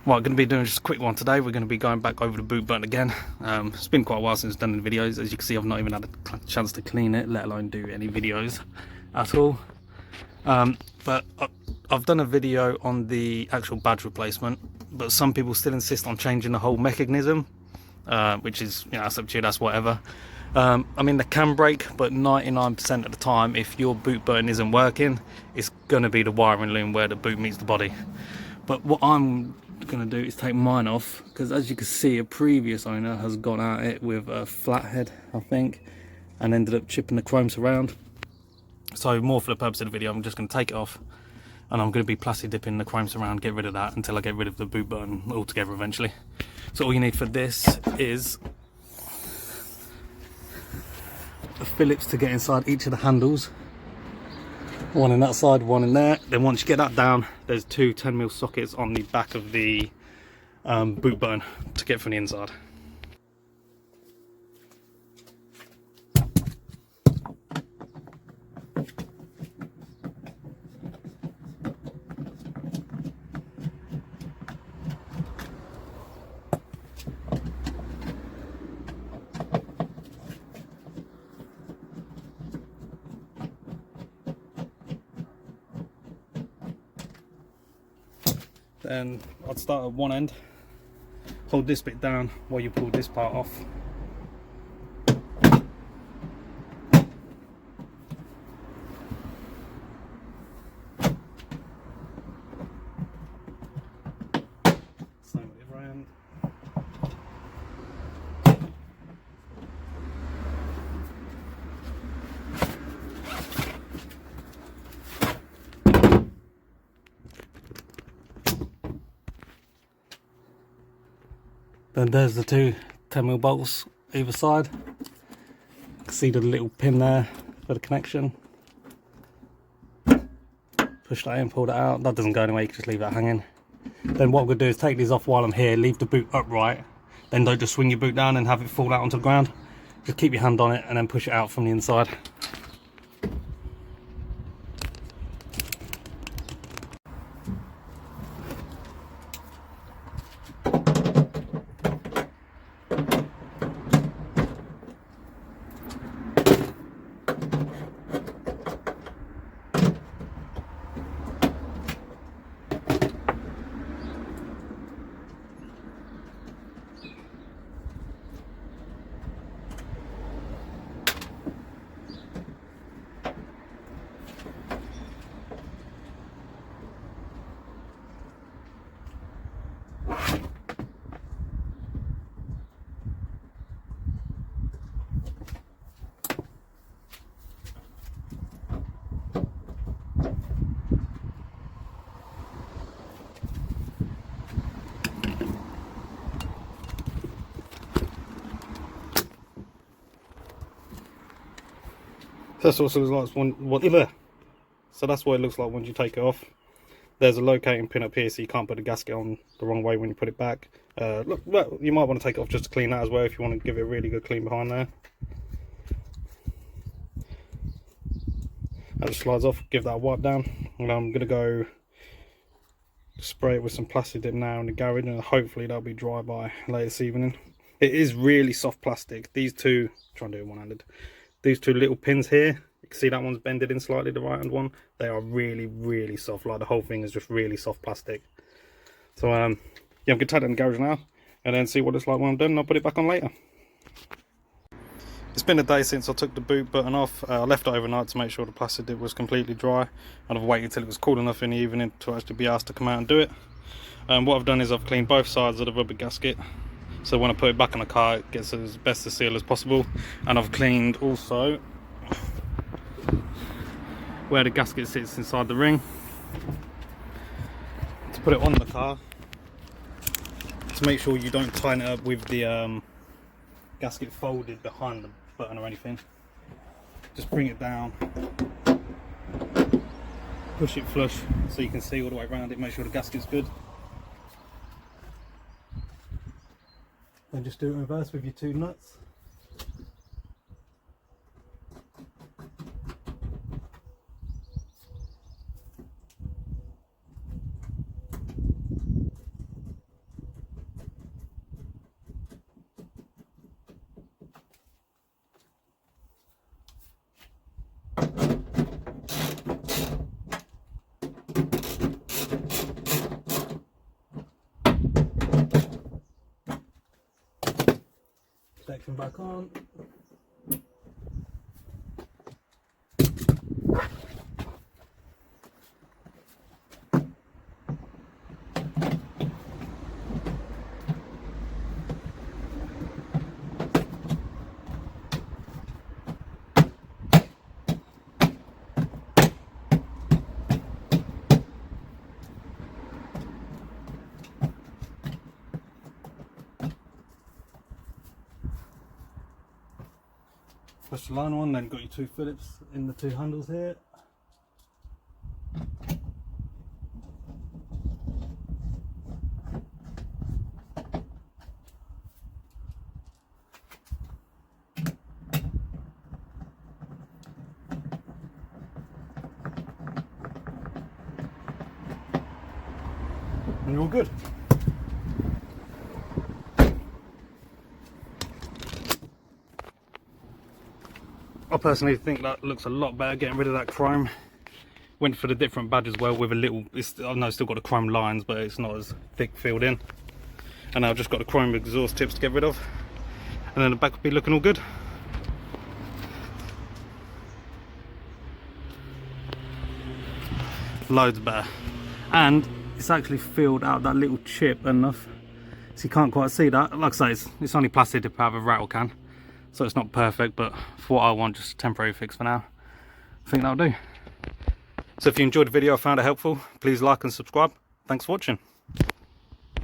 Right, going to be doing just a quick one today. We're going to be going back over the boot button again. It's been quite a while since I've done the videos. As you can see, I've not even had a chance to clean it, let alone do any videos at all. But I've done a video on the actual badge replacement, but some people still insist on changing the whole mechanism, which is, you know, that's up to you, that's whatever. I mean, they can break, but 99% of the time, if your boot button isn't working, it's going to be the wiring loom where the boot meets the body. But what I'm going to do is take mine off, because as you can see, a previous owner has gone at it with a flathead, I think, and ended up chipping the chromes around. So more for the purpose of the video, I'm just going to take it off, and I'm going to be plastic dipping the chromes around, get rid of that until I get rid of the boot button altogether eventually. So all you need for this is a Phillips to get inside each of the handles. One in that side, one in there. Then once you get that down, there's two 10mm sockets on the back of the boot button to get from the inside. Then I'd start at one end, hold this bit down while you pull this part off. Same with the other end. Then there's the two 10mm bolts either side. You can see the little pin there for the connection. Push that in, pull that out. That doesn't go anywhere, you can just leave that hanging. Then what I'm going to do is take these off while I'm here, leave the boot upright. Then don't just swing your boot down and have it fall out onto the ground. Just keep your hand on it and then push it out from the inside. That's also looks like so that's what it looks like once you take it off. There's a locating pin up here, so you can't put the gasket on the wrong way when you put it back. Look, well, you might want to take it off just to clean that as well if you want to give it a really good clean behind there. That just slides off. Give that a wipe down, and I'm gonna go spray it with some plastic dip now in the garage, and hopefully that'll be dry by later this evening. It is really soft plastic. These two, try and do it one-handed. These two little pins here, you can see that one's bended in slightly, the right hand one. They are really, really soft. Like the whole thing is just really soft plastic. So yeah, I'm gonna take that in the garage now and then see what it's like when I'm done, and I'll put it back on later. It's been a day since I took the boot button off. I left it overnight to make sure the plastic dip was completely dry, and I've waited until it was cool enough in the evening to actually be asked to come out and do it. What I've done is I've cleaned both sides of the rubber gasket, so when I put it back on the car it gets as best a seal as possible. And I've cleaned also where the gasket sits inside the ring to put it on the car, to make sure you don't tighten it up with the gasket folded behind the button or anything. Just bring it down, push it flush so you can see all the way around it, make sure the gasket's good. Then just do it in reverse with your two nuts. section back on. Push the line on, then got your 2 Phillips in the 2 handles here. And you're all good. I personally think that looks a lot better, getting rid of that chrome. Went for the different badge as well with a little, I know it's still got the chrome lines, but it's not as thick filled in. And I've just got the chrome exhaust tips to get rid of. And then the back will be looking all good. Loads better. And it's actually filled out that little chip enough, so you can't quite see that. Like I say, it's only plastic to have a rattle can. So it's not perfect, but for what I want, just a temporary fix for now. I think that'll do. So if you enjoyed the video, I found it helpful, please like and subscribe. Thanks for watching.